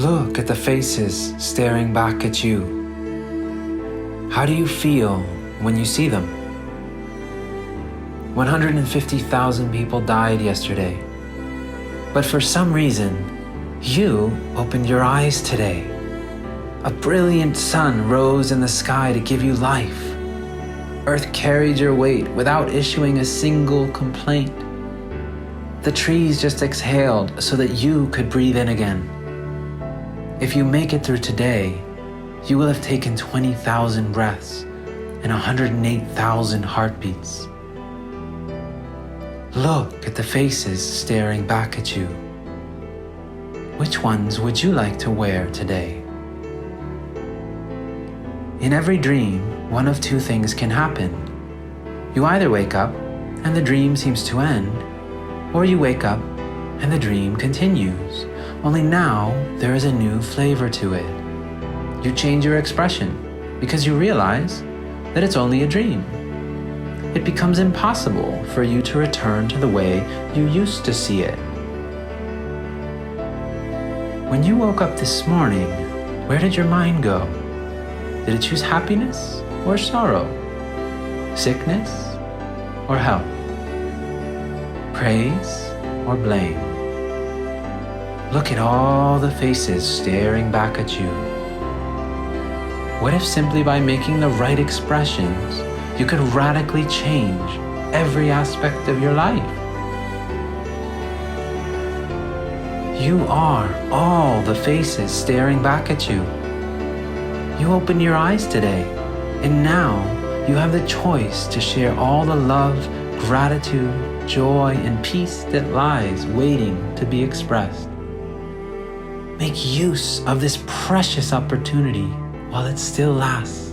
Look at the faces staring back at you. How do you feel when you see them? 150,000 people died yesterday. But for some reason, you opened your eyes today. A brilliant sun rose in the sky to give you life. Earth carried your weight without issuing a single complaint. The trees just exhaled so that you could breathe in again. If you make it through today, you will have taken 20,000 breaths and 108,000 heartbeats. Look at the faces staring back at you. Which ones would you like to wear today? In every dream, one of two things can happen. You either wake up and the dream seems to end, or you wake up and the dream continues, only now there is a new flavor to it. You change your expression because you realize that it's only a dream. It becomes impossible for you to return to the way you used to see it. When you woke up this morning, where did your mind go? Did it choose happiness or sorrow? Sickness or health? Praise or blame? Look at all the faces staring back at you. What if simply by making the right expressions, you could radically change every aspect of your life? You are all the faces staring back at you. You opened your eyes today, and now you have the choice to share all the love, gratitude, joy, and peace that lies waiting to be expressed. Make use of this precious opportunity while it still lasts.